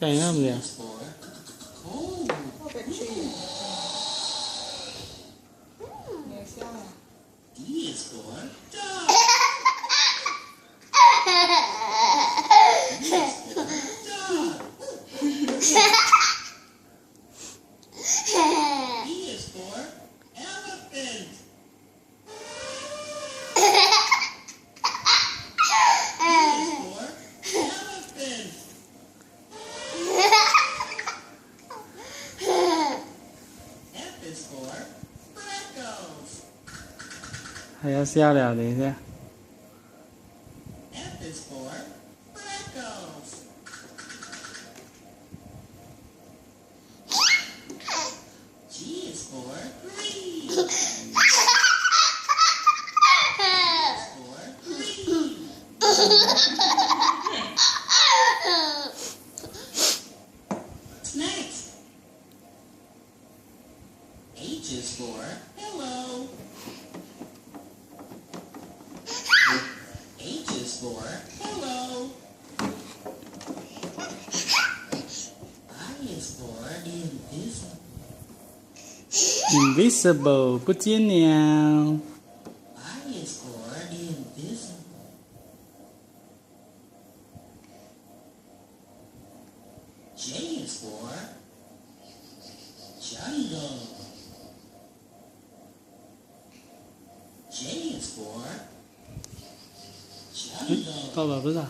Cái nó gì à?还要下了，等一下。H is for hello. H is for hello. I is for invisible. Invisible 不见了。I is for invisible. J is for jungle. J is for jungle. 到了不是？